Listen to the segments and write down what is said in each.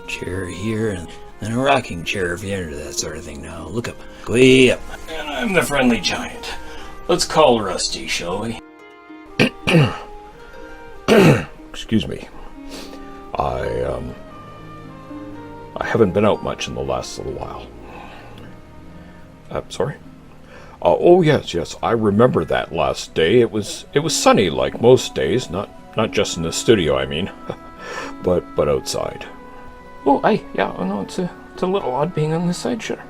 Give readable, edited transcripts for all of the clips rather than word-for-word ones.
chair here, and then a rocking chair if you're into that sort of thing. Now, look up. Way up. And I'm the friendly giant. Let's call Rusty, shall we? Excuse me. I haven't been out much in the last little while. Sorry? Oh, yes, I remember that last day. It was sunny like most days, not just in the studio, I mean, but outside. Oh, I know it's a little odd being on this side, sure.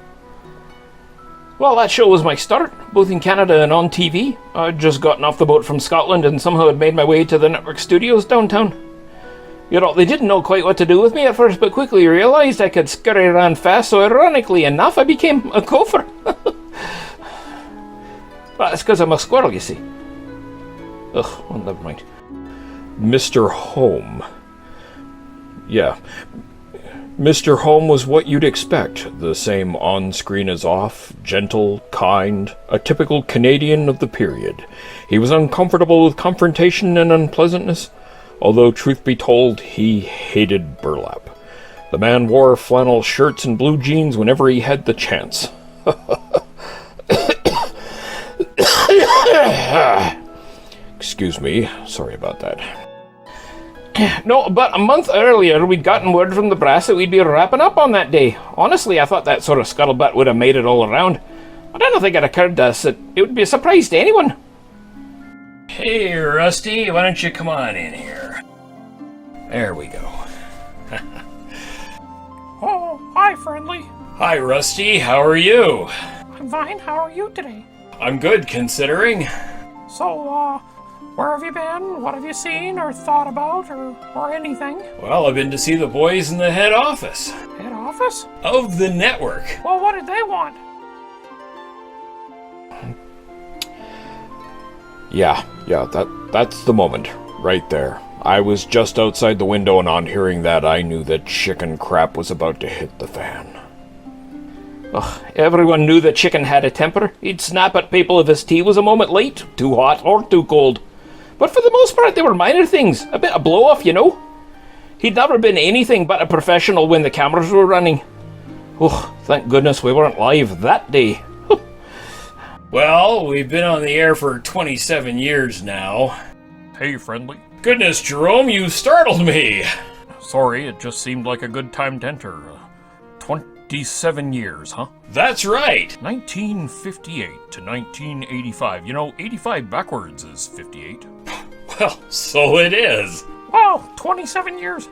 Well, that show was my start, both in Canada and on TV. I'd just gotten off the boat from Scotland and somehow had made my way to the network studios downtown. You know, they didn't know quite what to do with me at first, but quickly realized I could scurry around fast, so ironically enough, I became a gopher. Well, it's because I'm a squirrel, you see. Ugh, well, never mind. Mr. Home. Yeah. Mr. Home was what you'd expect. The same on-screen as off, gentle, kind, a typical Canadian of the period. He was uncomfortable with confrontation and unpleasantness, although truth be told, he hated burlap. The man wore flannel shirts and blue jeans whenever he had the chance. Excuse me, sorry about that. No, about a month earlier, we'd gotten word from the brass that we'd be wrapping up on that day. Honestly, I thought that sort of scuttlebutt would have made it all around. But I don't think it occurred to us that it would be a surprise to anyone. Hey, Rusty, why don't you come on in here? There we go. Oh, hi, friendly. Hi, Rusty, how are you? I'm fine. How are you today? I'm good, considering. So, where have you been? What have you seen or thought about or anything? Well, I've been to see the boys in the head office. Head office? Of the network. Well, what did they want? Yeah, that's the moment, right there. I was just outside the window, and on hearing that, I knew that chicken crap was about to hit the fan. Ugh, everyone knew the chicken had a temper. He'd snap at people if his tea was a moment late, too hot or too cold. But for the most part, they were minor things, a bit of blow-off, you know. He'd never been anything but a professional when the cameras were running. Oh, thank goodness we weren't live that day. Well, we've been on the air for 27 years now. Hey, friendly. Goodness, Jerome, you startled me. Sorry, it just seemed like a good time to enter. 27 years, huh? That's right. 1958 to 1985. You know, 85 backwards is 58. Well, so it is. Wow, 27 years.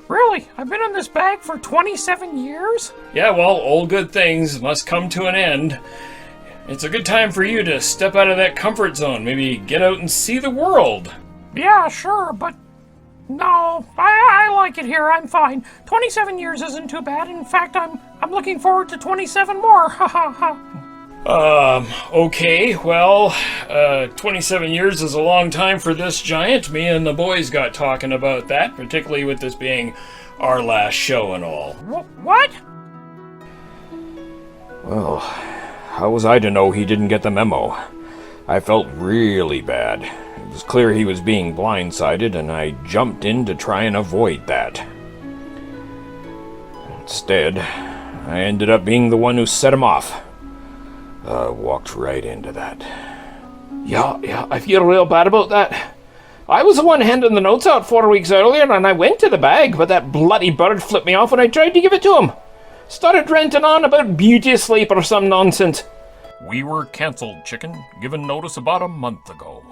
Really? I've been in this bag for 27 years? Yeah, well, all good things must come to an end. It's a good time for you to step out of that comfort zone, maybe get out and see the world. Yeah, sure, but no, I like it here. I'm fine. 27 years isn't too bad. In fact, I'm looking forward to 27 more. Ha ha ha. Okay, well, 27 years is a long time for this giant. Me and the boys got talking about that, particularly with this being our last show and all. What? Well, how was I to know he didn't get the memo? I felt really bad. It was clear he was being blindsided, and I jumped in to try and avoid that. Instead, I ended up being the one who set him off. Walked right into that. Yeah, I feel real bad about that. I was the one handing the notes out 4 weeks earlier, and I went to the bag, but that bloody bird flipped me off when I tried to give it to him. Started ranting on about beauty sleep or some nonsense. We were cancelled, chicken. Given notice about a month ago.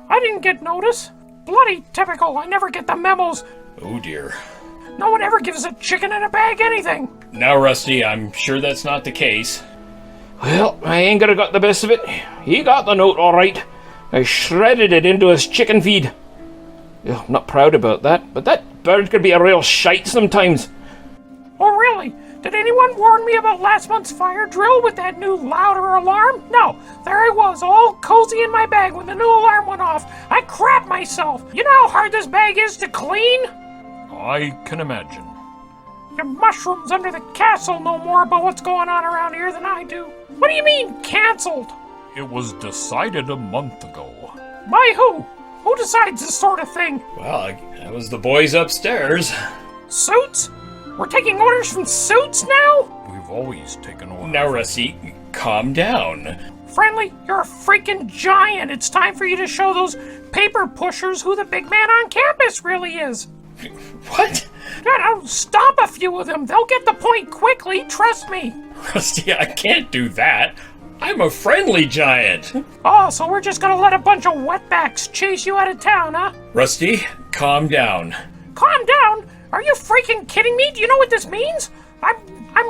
I didn't get notice. Bloody typical. I never get the memos. Oh dear. No one ever gives a chicken in a bag anything. Now, Rusty, I'm sure that's not the case. Well, I ain't gonna got the best of it. He got the note all right. I shredded it into his chicken feed. I'm not proud about that, but that bird could be a real shite sometimes. Oh, really? Did anyone warn me about last month's fire drill with that new louder alarm? No, there I was, all cozy in my bag when the new alarm went off. I crapped myself. You know how hard this bag is to clean? I can imagine. Your mushrooms under the castle know more about what's going on around here than I do. What do you mean, cancelled? It was decided a month ago. By who? Who decides this sort of thing? Well, that was the boys upstairs. Suits? We're taking orders from suits now? We've always taken orders. Now, Rusty, calm down. Friendly, you're a freaking giant. It's time for you to show those paper pushers who the big man on campus really is. What? I'll stomp a few of them. They'll get the point quickly, trust me. Rusty, I can't do that. I'm a friendly giant. Oh, so we're just gonna let a bunch of wetbacks chase you out of town, huh? Rusty, calm down. Calm down? Are you freaking kidding me? Do you know what this means? I'm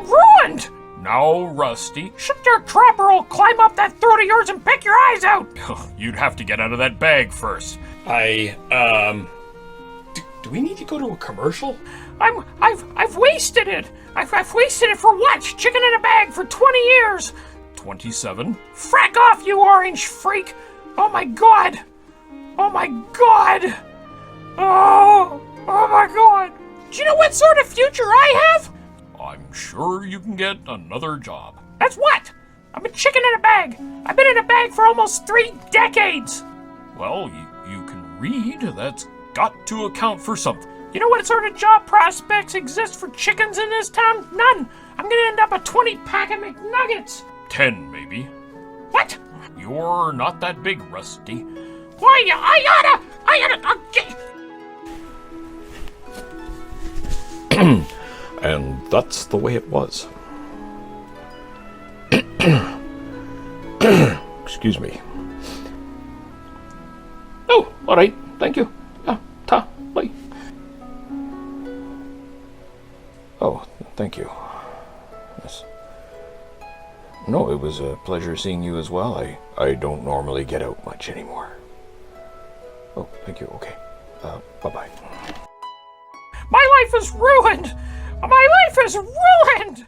ruined! Now, Rusty, Shut your trap or I'll climb up that throat of yours and pick your eyes out! you'd have to get out of that bag first. Do we need to go to a commercial? I've wasted it! I've wasted it for what? Chicken in a bag for 20 years! 27. Frack off, you orange freak! Oh my god! Oh my god! Oh my god! Do you know what sort of future I have? I'm sure you can get another job. That's what? I'm a chicken in a bag. I've been in a bag for almost 3 decades. Well, you can read. That's got to account for something. You know what sort of job prospects exist for chickens in this town? None. I'm gonna end up a 20-pack of McNuggets. 10, maybe. What? You're not that big, Rusty. Why, I oughta, okay. And that's the way it was. Excuse me. Oh, all right. Thank you. Bye. Oh, thank you. Yes. No, it was a pleasure seeing you as well. I don't normally get out much anymore. Oh, thank you. Okay. Bye-bye. My life is ruined. My life is ruined.